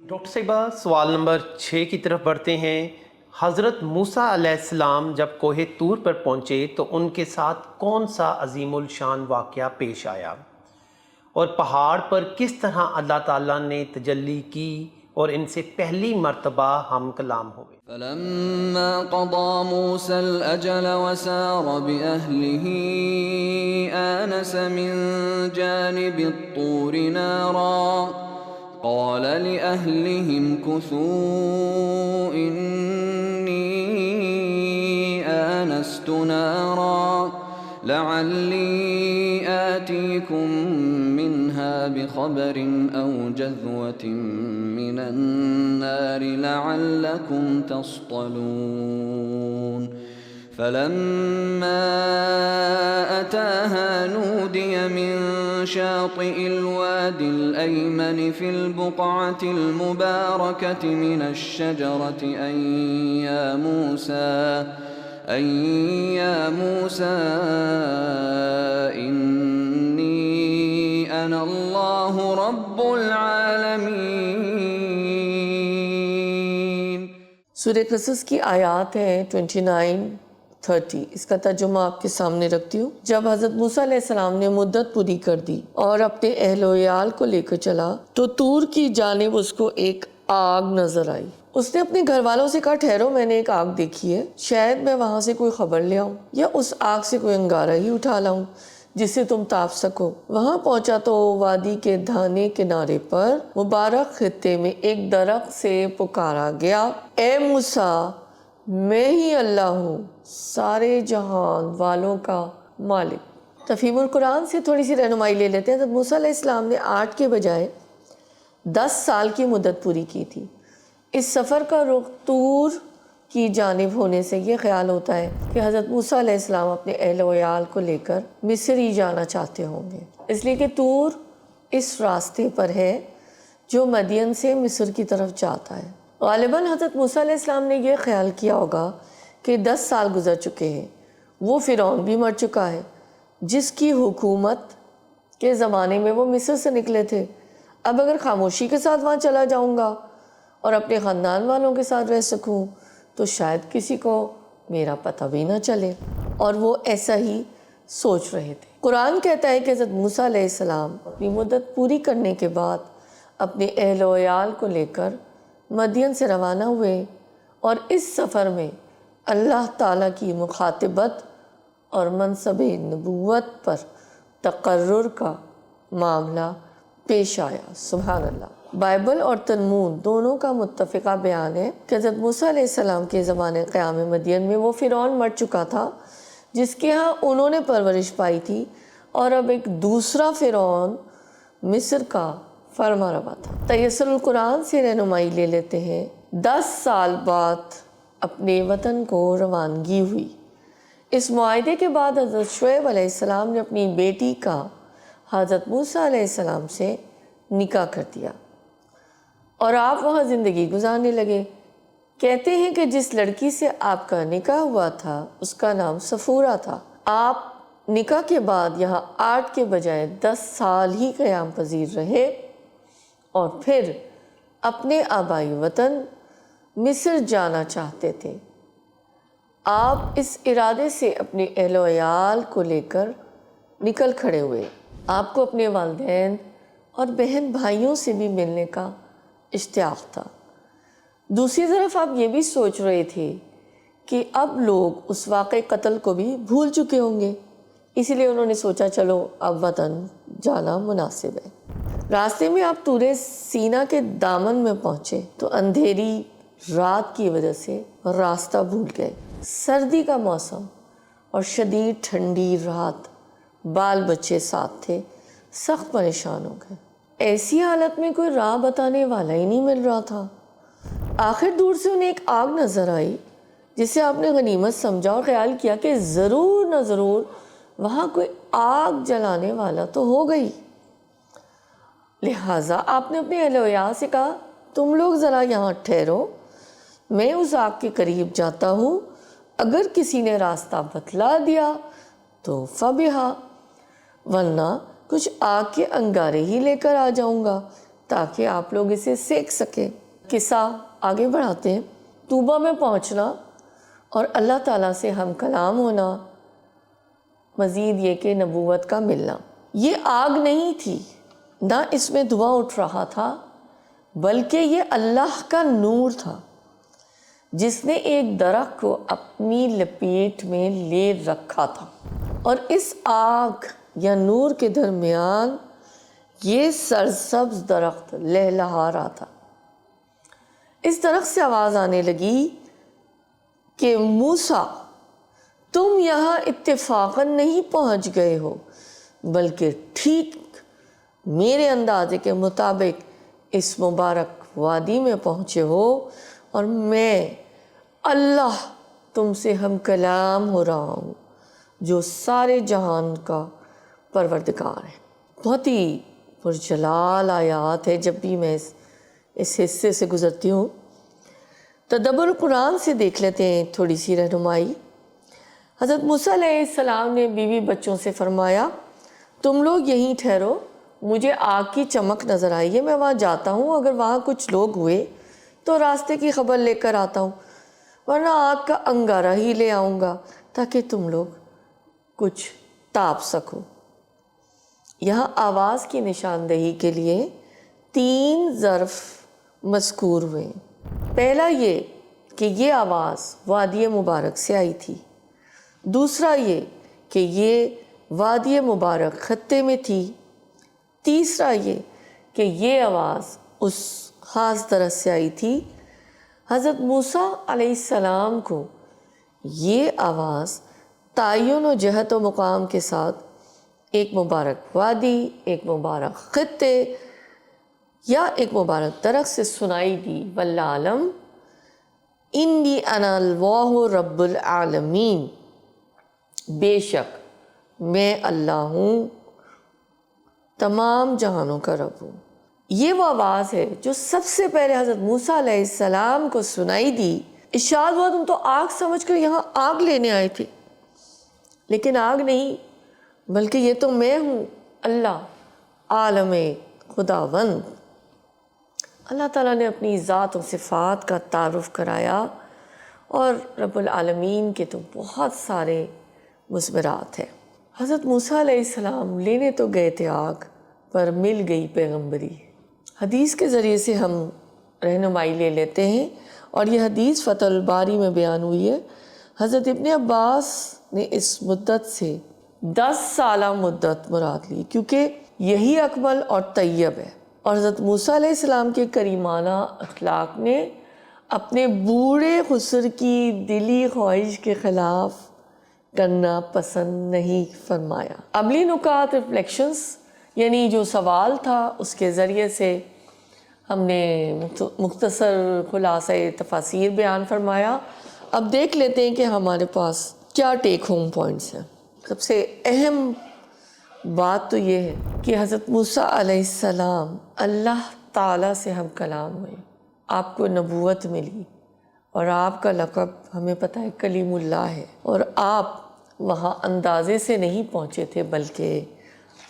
Doctor صاحبہ سوال number 6 کی طرف بڑھتے ہیں۔ حضرت موسیٰ علیہ السلام جب کوہ طور پر پہنچے تو ان کے ساتھ کون سا عظیم الشان واقعہ پیش آیا، اور پہاڑ پر کس طرح اللہ تعالیٰ نے تجلی کی اور ان سے پہلی مرتبہ ہم کلام ہوئے؟ فلما قضى موسى الأجل وسار بأهله آنس من جانب الطور نارا قال لأهلهم كثوا إني آنست نارا لعلي آتيكم منها بخبر أو جذوة من النار لعلكم تصطلون فلما أتاها نودي من شاطئ الوادي الأيمن في البقعة المباركة من الشجرة أن يا موسى إني أنا الله رب العالمين۔ سورہ قصص کی آیات ہیں 29-30۔ اس کا ترجمہ آپ کے سامنے رکھتی ہوں۔ جب حضرت موسیٰ علیہ السلام نے مدت پوری کر دی اور اپنے اہل و عیال کو لے کر چلا تو طور کی جانب اس کو ایک آگ نظر آئی۔ اس نے اپنے گھر والوں سے کہا ٹھہرو، میں نے ایک آگ دیکھی ہے، شاید میں وہاں سے کوئی خبر لے آؤں یا اس آگ سے کوئی انگارہ ہی اٹھا لاؤں جس سے تم تاپ سکو۔ وہاں پہنچا تو وادی کے دھانے کنارے پر مبارک خطے میں ایک درخت سے پکارا گیا، اے موسیٰ، میں ہی اللہ ہوں، سارے جہان والوں کا مالک۔ تفہیم القرآن سے تھوڑی سی رہنمائی لے لیتے ہیں۔ حضرت موسیٰ علیہ السلام نے 8 کے بجائے 10 سال کی مدت پوری کی تھی۔ اس سفر کا رخ طور کی جانب ہونے سے یہ خیال ہوتا ہے کہ حضرت موسیٰ علیہ السلام اپنے اہل و عیال کو لے کر مصر ہی جانا چاہتے ہوں گے، اس لیے کہ طور اس راستے پر ہے جو مدین سے مصر کی طرف جاتا ہے۔ غالباً حضرت موسیٰ علیہ السلام نے یہ خیال کیا ہوگا کہ 10 سال گزر چکے ہیں، وہ فرعون بھی مر چکا ہے جس کی حکومت کے زمانے میں وہ مصر سے نکلے تھے۔ اب اگر خاموشی کے ساتھ وہاں چلا جاؤں گا اور اپنے خاندان والوں کے ساتھ رہ سکوں تو شاید کسی کو میرا پتہ بھی نہ چلے، اور وہ ایسا ہی سوچ رہے تھے۔ قرآن کہتا ہے کہ حضرت موسیٰ علیہ السلام اپنی مدت پوری کرنے کے بعد اپنے اہل و عیال کو لے کر مدین سے روانہ ہوئے، اور اس سفر میں اللہ تعالیٰ کی مخاطبت اور منصب نبوت پر تقرر کا معاملہ پیش آیا۔ سبحان اللہ۔ بائبل اور تلمود دونوں کا متفقہ بیان ہے کہ حضرت موسیٰ علیہ السلام کے زمانے قیام مدین میں وہ فرعون مر چکا تھا جس کے ہاں انہوں نے پرورش پائی تھی، اور اب ایک دوسرا فرعون مصر کا فرما روا تھا۔ تیسر القرآن سے رہنمائی لے لیتے ہیں۔ 10 سال بعد اپنے وطن کو روانگی ہوئی۔ اس معاہدے کے بعد حضرت شعیب علیہ السلام نے اپنی بیٹی کا حضرت موسیٰ علیہ السلام سے نکاح کر دیا اور آپ وہاں زندگی گزارنے لگے۔ کہتے ہیں کہ جس لڑکی سے آپ کا نکاح ہوا تھا اس کا نام صفورہ تھا۔ آپ نکاح کے بعد یہاں 8 کے بجائے 10 سال ہی قیام پذیر رہے اور پھر اپنے آبائی وطن مصر جانا چاہتے تھے۔ آپ اس ارادے سے اپنے اہل و عیال کو لے کر نکل کھڑے ہوئے۔ آپ کو اپنے والدین اور بہن بھائیوں سے بھی ملنے کا اشتیاق تھا۔ دوسری طرف آپ یہ بھی سوچ رہے تھے کہ اب لوگ اس واقع قتل کو بھی بھول چکے ہوں گے، اسی لیے انہوں نے سوچا چلو اب وطن جانا مناسب ہے۔ راستے میں آپ طور سینا کے دامن میں پہنچے تو اندھیری رات کی وجہ سے راستہ بھول گئے۔ سردی کا موسم اور شدید ٹھنڈی رات، بال بچے ساتھ تھے، سخت پریشان ہو گئے۔ ایسی حالت میں کوئی راہ بتانے والا ہی نہیں مل رہا تھا۔ آخر دور سے انہیں ایک آگ نظر آئی جسے آپ نے غنیمت سمجھا اور خیال کیا کہ ضرور نہ ضرور وہاں کوئی آگ جلانے والا تو ہو گئی۔ لہٰذا آپ نے اپنے اہل و عیال سے کہا تم لوگ ذرا یہاں ٹھہرو، میں اس آگ کے قریب جاتا ہوں، اگر کسی نے راستہ بتلا دیا تو فبہا، ورنہ کچھ آگ کے انگارے ہی لے کر آ جاؤں گا، تاکہ آپ لوگ اسے سیکھ سکیں۔ قصہ آگے بڑھاتے ہیں۔ طوبہ میں پہنچنا اور اللہ تعالیٰ سے ہم کلام ہونا، مزید یہ کہ نبوت کا ملنا۔ یہ آگ نہیں تھی، نہ اس میں دھواں اٹھ رہا تھا، بلکہ یہ اللہ کا نور تھا جس نے ایک درخت کو اپنی لپیٹ میں لے رکھا تھا، اور اس آگ یا نور کے درمیان یہ سرسبز درخت لہلہا رہا تھا۔ اس درخت سے آواز آنے لگی کہ موسیٰ، تم یہاں اتفاقاً نہیں پہنچ گئے ہو، بلکہ ٹھیک میرے اندازے کے مطابق اس مبارک وادی میں پہنچے ہو، اور میں اللہ تم سے ہم کلام ہو رہا ہوں جو سارے جہان کا پروردگار ہے۔ بہت ہی پرجلال آیات ہے۔ جب بھی میں اس حصے سے گزرتی ہوں، تدبر قرآن سے دیکھ لیتے ہیں تھوڑی سی رہنمائی۔ حضرت موسیٰ علیہ السلام نے بیوی بچوں سے فرمایا، تم لوگ یہیں ٹھہرو، مجھے آگ کی چمک نظر آئی ہے، میں وہاں جاتا ہوں، اگر وہاں کچھ لوگ ہوئے تو راستے کی خبر لے کر آتا ہوں، ورنہ آگ کا انگارہ ہی لے آؤں گا تاکہ تم لوگ کچھ تاپ سکو۔ یہاں آواز کی نشاندہی کے لیے 3 ظرف مذکور ہوئے۔ پہلا یہ کہ یہ آواز وادی مبارک سے آئی تھی، دوسرا یہ کہ یہ وادی مبارک خطے میں تھی، تیسرا یہ کہ یہ آواز اس خاص درخت سے آئی تھی۔ حضرت موسیٰ علیہ السلام کو یہ آواز تعین و جہت و مقام کے ساتھ ایک مبارک وادی، ایک مبارک خطے یا ایک مبارک درخت سے سنائی دی۔ واللہ عالم انی انا اللہ رب العالمین، بے شک میں اللہ ہوں، تمام جہانوں کا رب ہوں۔ یہ وہ آواز ہے جو سب سے پہلے حضرت موسیٰ علیہ السلام کو سنائی دی۔ ارشاد ہوا تم تو آگ سمجھ کر یہاں آگ لینے آئے تھے، لیکن آگ نہیں، بلکہ یہ تو میں ہوں، اللہ عالم خداوند۔ اللہ تعالیٰ نے اپنی ذات و صفات کا تعارف کرایا، اور رب العالمین کے تو بہت سارے مضمرات ہیں۔ حضرت موسیٰ علیہ السلام لینے تو گئے تھے آگ، پر مل گئی پیغمبری۔ حدیث کے ذریعے سے ہم رہنمائی لے لیتے ہیں، اور یہ حدیث فتح الباری میں بیان ہوئی ہے۔ حضرت ابن عباس نے اس مدت سے 10 سالہ مدت مراد لی، کیونکہ یہی اکمل اور طیب ہے، اور حضرت موسیٰ علیہ السلام کے کریمانہ اخلاق نے اپنے بوڑھے خسر کی دلی خواہش کے خلاف کرنا پسند نہیں فرمایا۔ عملی نکات ریفلیکشنز، یعنی جو سوال تھا اس کے ذریعے سے ہم نے مختصر خلاصہ تفاسیر بیان فرمایا۔ اب دیکھ لیتے ہیں کہ ہمارے پاس کیا ٹیک ہوم پوائنٹس ہیں۔ سب سے اہم بات تو یہ ہے کہ حضرت موسیٰ علیہ السلام اللہ تعالیٰ سے ہم کلام ہوئے، آپ کو نبوت ملی، اور آپ کا لقب ہمیں پتہ ہے کلیم اللہ ہے، اور آپ وہاں اندازے سے نہیں پہنچے تھے، بلکہ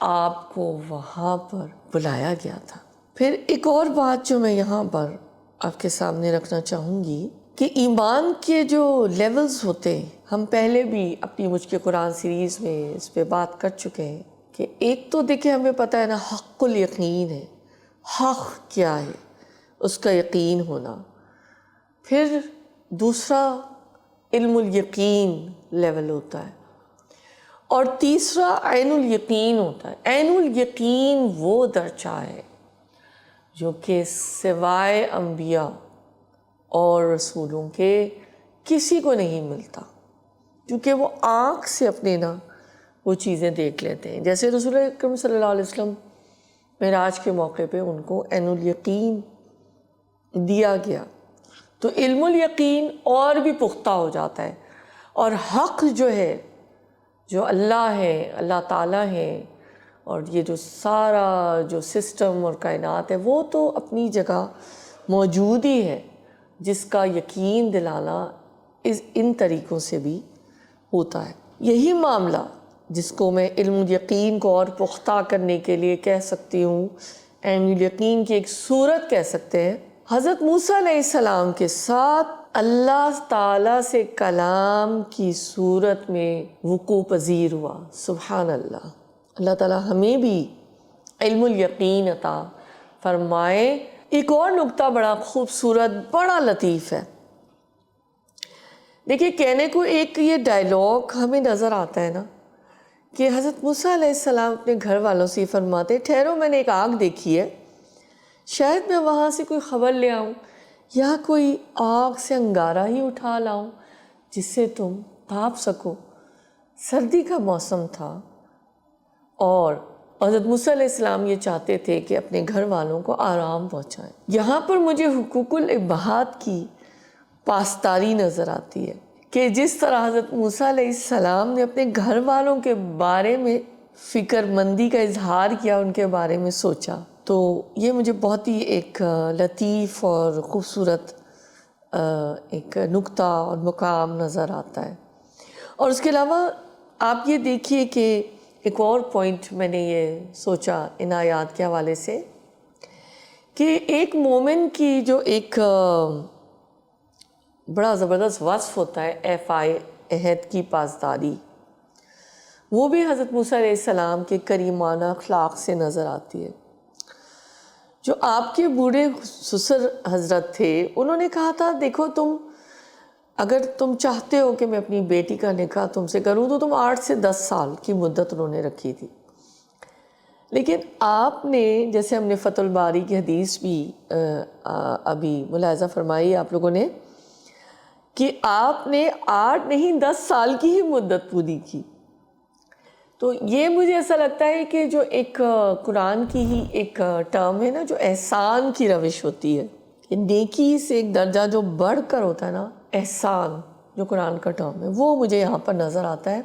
آپ کو وہاں پر بلایا گیا تھا۔ پھر ایک اور بات جو میں یہاں پر آپ کے سامنے رکھنا چاہوں گی کہ ایمان کے جو لیولز ہوتے ہیں، ہم پہلے بھی اپنی مجھ کے قرآن سیریز میں اس پہ بات کر چکے ہیں کہ ایک تو دیکھیں ہمیں پتہ ہے نا حق الیقین ہے، حق کیا ہے اس کا یقین ہونا، پھر دوسرا علم الیقین لیول ہوتا ہے، اور تیسرا عین الیقین ہوتا ہے۔ عین الیقین وہ درجہ ہے جو کہ سوائے انبیاء اور رسولوں کے کسی کو نہیں ملتا، کیونکہ وہ آنکھ سے اپنے نا وہ چیزیں دیکھ لیتے ہیں۔ جیسے رسول اکرم صلی اللہ علیہ وسلم معراج کے موقع پہ ان کو عین الیقین دیا گیا، تو علم الیقین اور بھی پختہ ہو جاتا ہے، اور حق جو ہے، جو اللہ ہے، اللہ تعالیٰ ہے، اور یہ جو سارا جو سسٹم اور کائنات ہے وہ تو اپنی جگہ موجود ہی ہے، جس کا یقین دلانا ان طریقوں سے بھی ہوتا ہے۔ یہی معاملہ جس کو میں علم یقین کو اور پختہ کرنے کے لیے کہہ سکتی ہوں عین الیقین کی ایک صورت کہہ سکتے ہیں، حضرت موسیٰ علیہ السلام کے ساتھ اللہ تعالیٰ سے کلام کی صورت میں وقوع پذیر ہوا۔ سبحان اللہ، اللہ تعالیٰ ہمیں بھی علم الیقین عطا فرمائے۔ ایک اور نقطہ بڑا خوبصورت، بڑا لطیف ہے۔ دیکھیے، کہنے کو ایک یہ ڈائلاگ ہمیں نظر آتا ہے نا کہ حضرت موسیٰ علیہ السلام اپنے گھر والوں سے فرماتے، ٹھہرو میں نے ایک آگ دیکھی ہے، شاید میں وہاں سے کوئی خبر لے آؤں یا کوئی آگ سے انگارہ ہی اٹھا لاؤں جس سے تم بھاپ سکو۔ سردی کا موسم تھا اور حضرت موسیٰ علیہ السلام یہ چاہتے تھے کہ اپنے گھر والوں کو آرام پہنچائیں۔ یہاں پر مجھے حقوق العباد کی پاسداری نظر آتی ہے کہ جس طرح حضرت موسیٰ علیہ السلام نے اپنے گھر والوں کے بارے میں فکر مندی کا اظہار کیا، ان کے بارے میں سوچا، تو یہ مجھے بہت ہی ایک لطیف اور خوبصورت ایک نقطہ اور مقام نظر آتا ہے۔ اور اس کے علاوہ آپ یہ دیکھیے کہ ایک اور پوائنٹ میں نے یہ سوچا ان آیات کے حوالے سے کہ ایک مومن کی جو ایک بڑا زبردست وصف ہوتا ہے ایفائے عہد کی پاسداری، وہ بھی حضرت موسیٰ علیہ السلام کے کریمانہ اخلاق سے نظر آتی ہے۔ جو آپ کے بوڑھے سسر حضرت تھے، انہوں نے کہا تھا دیکھو اگر تم چاہتے ہو کہ میں اپنی بیٹی کا نکاح تم سے کروں تو تم 8 سے 10 سال کی مدت انہوں نے رکھی تھی، لیکن آپ نے، جیسے ہم نے فتح الباری کی حدیث بھی ابھی ملاحظہ فرمائی آپ لوگوں نے، کہ آپ نے 8 نہیں 10 سال کی ہی مدت پوری کی۔ تو یہ مجھے ایسا لگتا ہے کہ جو ایک قرآن کی ہی ایک ٹرم ہے نا، جو احسان کی روش ہوتی ہے، کہ نیکی سے ایک درجہ جو بڑھ کر ہوتا ہے نا، احسان جو قرآن کا ٹرم ہے، وہ مجھے یہاں پر نظر آتا ہے۔